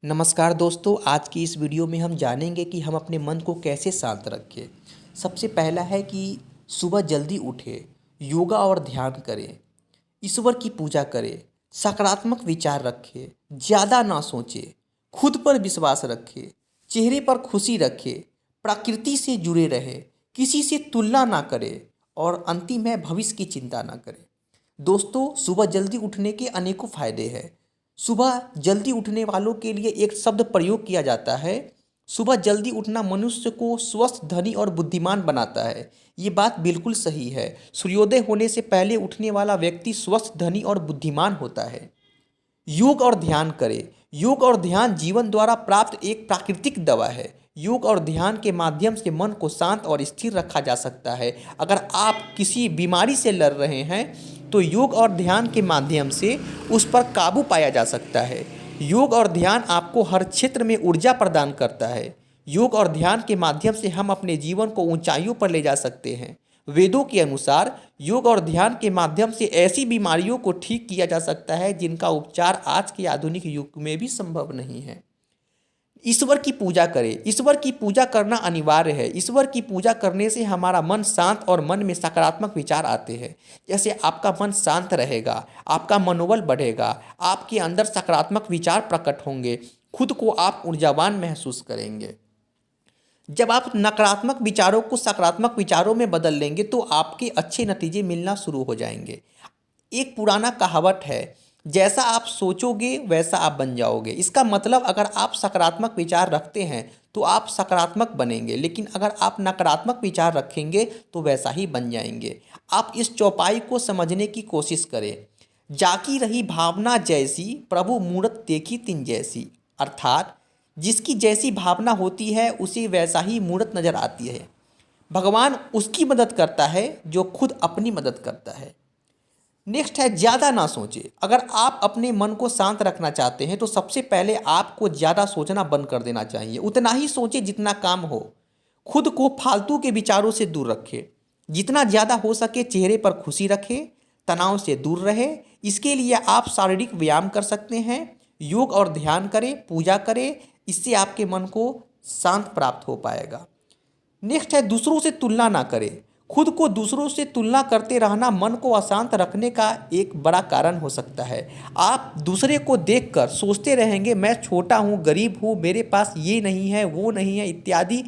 नमस्कार दोस्तों, आज की इस वीडियो में हम जानेंगे कि हम अपने मन को कैसे शांत रखें। सबसे पहला है कि सुबह जल्दी उठें, योगा और ध्यान करें, ईश्वर की पूजा करें, सकारात्मक विचार रखें, ज़्यादा ना सोचें, खुद पर विश्वास रखें, चेहरे पर खुशी रखें, प्रकृति से जुड़े रहें, किसी से तुलना ना करें और अंतिम है भविष्य की चिंता ना करें। दोस्तों, सुबह जल्दी उठने के अनेकों फायदे हैं। सुबह जल्दी उठने वालों के लिए एक शब्द प्रयोग किया जाता है। सुबह जल्दी उठना मनुष्य को स्वस्थ, धनी और बुद्धिमान बनाता है। ये बात बिल्कुल सही है। सूर्योदय होने से पहले उठने वाला व्यक्ति स्वस्थ, धनी और बुद्धिमान होता है। योग और ध्यान करें। योग और ध्यान जीवन द्वारा प्राप्त एक प्राकृतिक दवा है। योग और ध्यान के माध्यम से मन को शांत और स्थिर रखा जा सकता है। अगर आप किसी बीमारी से लड़ रहे हैं तो योग और ध्यान के माध्यम से उस पर काबू पाया जा सकता है। योग और ध्यान आपको हर क्षेत्र में ऊर्जा प्रदान करता है। योग और ध्यान के माध्यम से हम अपने जीवन को ऊंचाइयों पर ले जा सकते हैं। वेदों के अनुसार योग और ध्यान के माध्यम से ऐसी बीमारियों को ठीक किया जा सकता है जिनका उपचार आज के आधुनिक युग में भी संभव नहीं है। ईश्वर की पूजा करें। ईश्वर की पूजा करना अनिवार्य है। ईश्वर की पूजा करने से हमारा मन शांत और मन में सकारात्मक विचार आते हैं। जैसे आपका मन शांत रहेगा, आपका मनोबल बढ़ेगा, आपके अंदर सकारात्मक विचार प्रकट होंगे, खुद को आप ऊर्जावान महसूस करेंगे। जब आप नकारात्मक विचारों को सकारात्मक विचारों में बदल लेंगे तो आपके अच्छे नतीजे मिलना शुरू हो जाएंगे। एक पुराना कहावत है, जैसा आप सोचोगे वैसा आप बन जाओगे। इसका मतलब अगर आप सकारात्मक विचार रखते हैं तो आप सकारात्मक बनेंगे, लेकिन अगर आप नकारात्मक विचार रखेंगे तो वैसा ही बन जाएंगे। आप इस चौपाई को समझने की कोशिश करें। जाकी रही भावना जैसी, प्रभु मूरत देखी तिन जैसी। अर्थात जिसकी जैसी भावना होती है उसे वैसा ही मूरत नज़र आती है। भगवान उसकी मदद करता है जो खुद अपनी मदद करता है। नेक्स्ट है ज़्यादा ना सोचें। अगर आप अपने मन को शांत रखना चाहते हैं तो सबसे पहले आपको ज़्यादा सोचना बंद कर देना चाहिए। उतना ही सोचें जितना काम हो। खुद को फालतू के विचारों से दूर रखें। जितना ज़्यादा हो सके चेहरे पर खुशी रखें, तनाव से दूर रहें। इसके लिए आप शारीरिक व्यायाम कर सकते हैं, योग और ध्यान करें, पूजा करें। इससे आपके मन को शांत प्राप्त हो पाएगा। नेक्स्ट है दूसरों से तुलना ना करें। खुद को दूसरों से तुलना करते रहना मन को अशांत रखने का एक बड़ा कारण हो सकता है। आप दूसरे को देखकर सोचते रहेंगे, मैं छोटा हूँ, गरीब हूँ, मेरे पास ये नहीं है, वो नहीं है इत्यादि।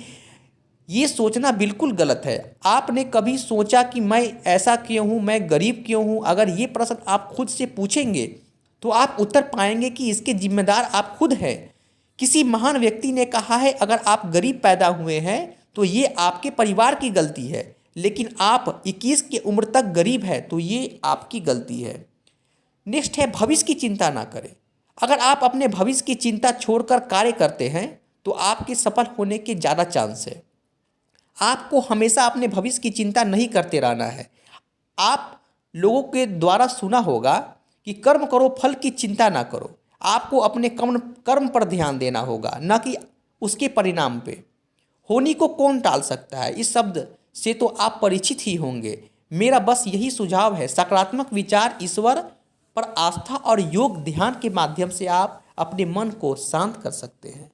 ये सोचना बिल्कुल गलत है। आपने कभी सोचा कि मैं ऐसा क्यों हूँ, मैं गरीब क्यों हूँ? अगर ये प्रश्न आप खुद से पूछेंगे तो आप उत्तर पाएंगे कि इसके जिम्मेदार आप खुद हैं। किसी महान व्यक्ति ने कहा है, अगर आप गरीब पैदा हुए हैं तो ये आपके परिवार की गलती है, लेकिन आप 21 की उम्र तक गरीब हैं तो ये आपकी गलती है। नेक्स्ट है भविष्य की चिंता ना करें। अगर आप अपने भविष्य की चिंता छोड़कर कार्य करते हैं तो आपके सफल होने के ज़्यादा चांस है। आपको हमेशा अपने भविष्य की चिंता नहीं करते रहना है। आप लोगों के द्वारा सुना होगा कि कर्म करो, फल की चिंता ना करो। आपको अपने कर्म पर ध्यान देना होगा, न कि उसके परिणाम पे। होनी को कौन टाल सकता है, इस शब्द से तो आप परिचित ही होंगे। मेरा बस यही सुझाव है, सकारात्मक विचार, ईश्वर पर आस्था और योग ध्यान के माध्यम से आप अपने मन को शांत कर सकते हैं।